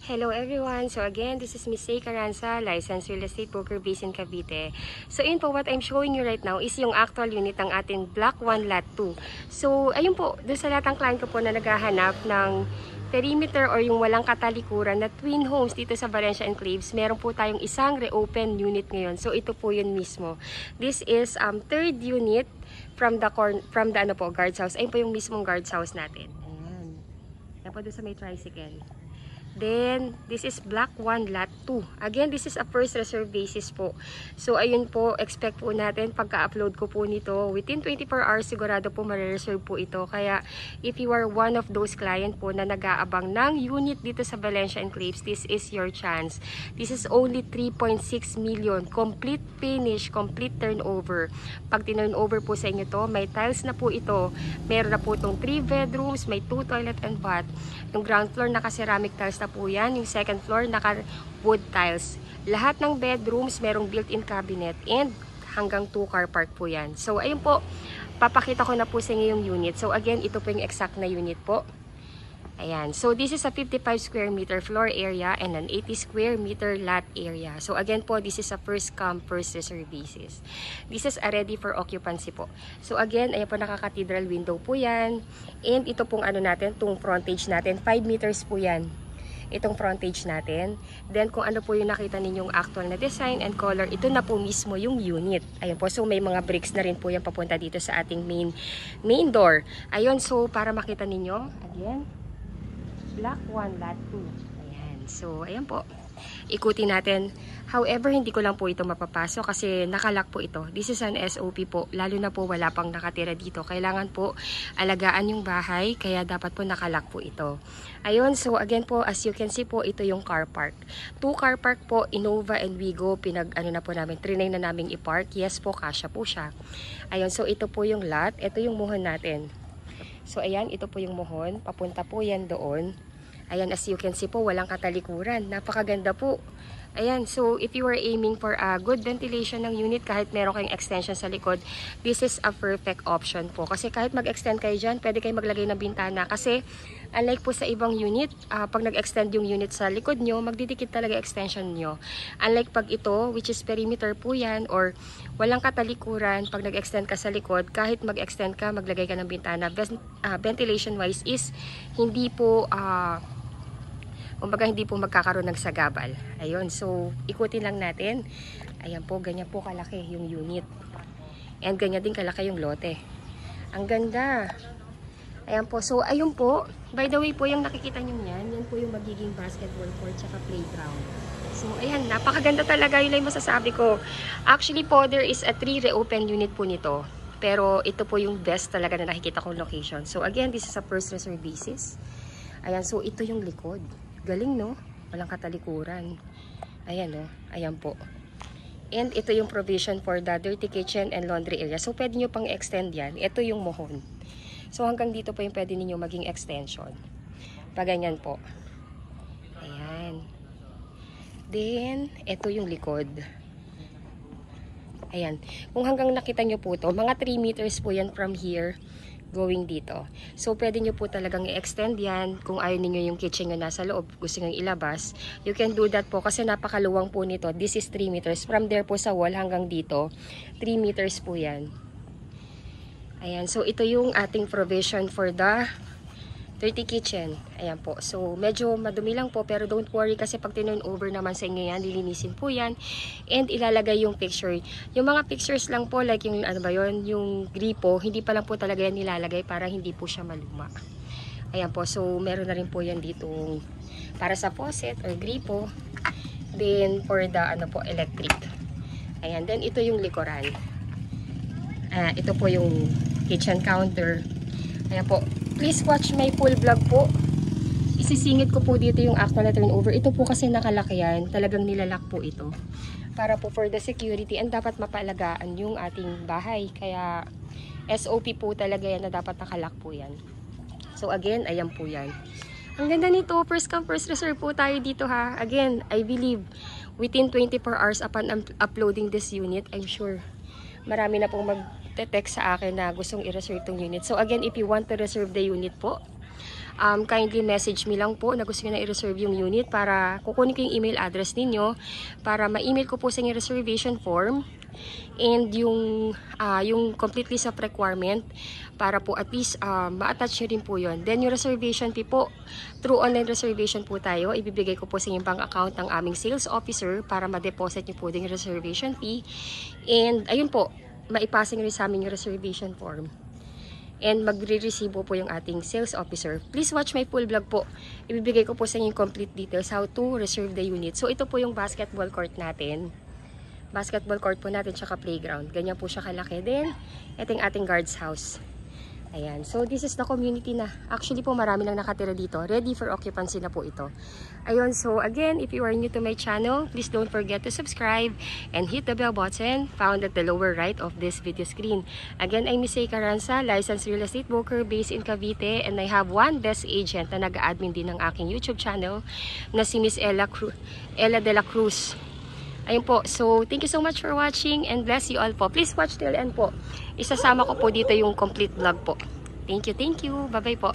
Hello everyone! So again, this is Miss Say Caranza, licensed real estate broker based in Cavite. So yun po, what I'm showing you right now is yung actual unit ng ating Block 1 Lot 2. So ayun po, doon sa lahat ng client ko po na naghahanap ng perimeter or yung walang katalikuran na twin homes dito sa Valencia Enclaves, meron po tayong isang reopen unit ngayon. So ito po yun mismo. This is third unit from the guards house. Ayun po yung mismong guards house natin. Ayan. Ayan po doon sa may tricycle. Then, this is Block 1 Lot 2. Again, this is a first reserve basis po. So, ayun po, expect po natin pagka-upload ko po nito, within 24 hours, sigurado po marireserve po ito. Kaya, if you are one of those client po na nag-aabang ng unit dito sa Valencia Enclaves, this is your chance. This is only 3.6 million. Complete finish, complete turnover. Pag turnover po sa inyo to, may tiles na po ito. Meron na po itong 3 bedrooms, may 2 toilet and bath. Yung ground floor, naka-ceramic tiles na po yan. Yung second floor, naka-wood tiles. Lahat ng bedrooms, merong built-in cabinet and hanggang 2 car park po yan. So, ayun po, papakita ko na po sa inyo yung unit. So, again, ito po yung exact na unit po. Ayan. So, this is a 55 square meter floor area and an 80 square meter lot area. So, again po, this is a first come, first reserve basis. This is a ready for occupancy po. So, again, ayan po, naka-cathedral window po yan. And ito pong ano natin, itong frontage natin, 5 meters po yan. Itong frontage natin. Then, kung ano po yung nakita ninyong actual na design and color, ito na po mismo yung unit. Ayun po, so may mga bricks na rin po yung papunta dito sa ating main door. Ayun, so para makita ninyo, again, Block 1 Lot 2. Ayan. So, ayan po. Ikutin natin. However, hindi ko lang po ito mapapasok kasi nakalock po ito. This is an SOP po. Lalo na po wala pang nakatira dito. Kailangan po alagaan yung bahay. Kaya dapat po nakalock po ito. Ayun. So, again po, as you can see po, ito yung car park. 2 car park po, Innova and Wigo. Na po namin. Trinay na namin i-park. Yes po, kasya po siya. Ayun. So, ito po yung lot. Ito yung muhon natin. So, ayan, ito po yung muhon. Papunta po yan doon. Ayan, as you can see po, walang katalikuran. Napakaganda po. Ayan, so if you are aiming for a good ventilation ng unit, kahit meron kayong extension sa likod, this is a perfect option po. Kasi kahit mag-extend kayo dyan, pwede kayo maglagay ng bintana. Kasi, unlike po sa ibang unit, pag nag-extend yung unit sa likod nyo, magdidikit talaga extension nyo. Unlike pag ito, which is perimeter po yan, or walang katalikuran, pag nag-extend ka sa likod, kahit mag-extend ka, maglagay ka ng bintana, ventilation wise is hindi po kumbaga hindi po magkakaroon ng sagabal. Ayun, so ikutin lang natin. Ayan po, ganyan po kalaki yung unit. And ganyan din kalaki yung lote. Ang ganda. Ayan po, so ayun po. By the way po, yung nakikita nyo yan po yung magiging basketball court tsaka playground. So ayan, napakaganda talaga, yun lang masasabi ko. Actually po, there is a 3 reopen unit po nito. Pero ito po yung best talaga na nakikita kong location. So again, this is a first reserve basis. Ayan, so ito yung likod. Galing, no? Walang katalikuran. Ayan, no? Ayan po. And ito yung provision for the dirty kitchen and laundry area. So, pwede nyo pang extend yan. Ito yung mohon. So, hanggang dito po yung pwede ninyo maging extension. Paganyan po. Ayan. Then, ito yung likod. Ayan. Kung hanggang nakita nyo po to, mga 3 meters po yan from here going dito. So, pwede nyo po talagang i-extend yan. Kung ayaw ninyo yung kitchen nyo nasa loob, gusto nyo ilabas, you can do that po kasi napakaluwang po nito. This is 3 meters. From there po sa wall hanggang dito, 3 meters po yan. Ayan. So, ito yung ating provision for the dirty kitchen. Ayan po. So, medyo madumi lang po pero don't worry kasi pag tinurn over naman sa inyo yan, lilinisin po yan and ilalagay yung picture. Yung mga pictures lang po like yung ano ba yun, yung gripo, hindi pa lang po talaga yan nilalagay para hindi po siya maluma. Ayan po. So, meron na rin po yan dito para sa faucet or gripo. Then, for the ano po, electric. Ayan. Then, ito yung likuran. Ito po yung kitchen counter. Ayan po. Please watch my full vlog po. Isisingit ko po dito yung actual na turnover. Ito po kasi nakalaki yan. Talagang nilalak po ito. Para po for the security and dapat mapalagaan yung ating bahay. Kaya SOP po talaga yan na dapat nakalak po yan. So again, ayan po yan. Ang ganda nito. First come, first reserve po tayo dito ha. Again, I believe within 24 hours upon uploading this unit, I'm sure marami na pong mag-text sa akin na gustong i-reserve tong unit. So again, if you want to reserve the unit po, kindly message me lang po na gusto nyo na i-reserve yung unit para kukunin ko yung email address ninyo para ma-email ko po sa inyo reservation form and yung complete list of requirement para po at least ma-attach nyo rin po yun. Then yung reservation fee po, through online reservation po tayo, ibibigay ko po sa inyong bank account ng aming sales officer para ma-deposit nyo po din yung reservation fee. And ayun po, maipasing rin sa amin yung reservation form. And magre-resibo po yung ating sales officer. Please watch my full vlog po. Ibibigay ko po sa inyo yung complete details how to reserve the unit. So ito po yung basketball court natin. Basketball court po natin tsaka playground. Ganyan po siya kalaki din. Ito yung ating guard's house. Ayan. So this is the community na. Actually po marami nang nakatira dito. Ready for occupancy na po ito. Ayun. So again, if you are new to my channel, please don't forget to subscribe and hit the bell button found at the lower right of this video screen. Again, I'm Miss A. Caranza, licensed real estate broker based in Cavite, and I have one best agent na nag-admin din ng aking YouTube channel na si Miss Ella de la Cruz. Ayun po. So, thank you so much for watching and bless you all po. Please watch till end po. Isasama ko po dito yung complete vlog po. Thank you, thank you. Bye-bye po.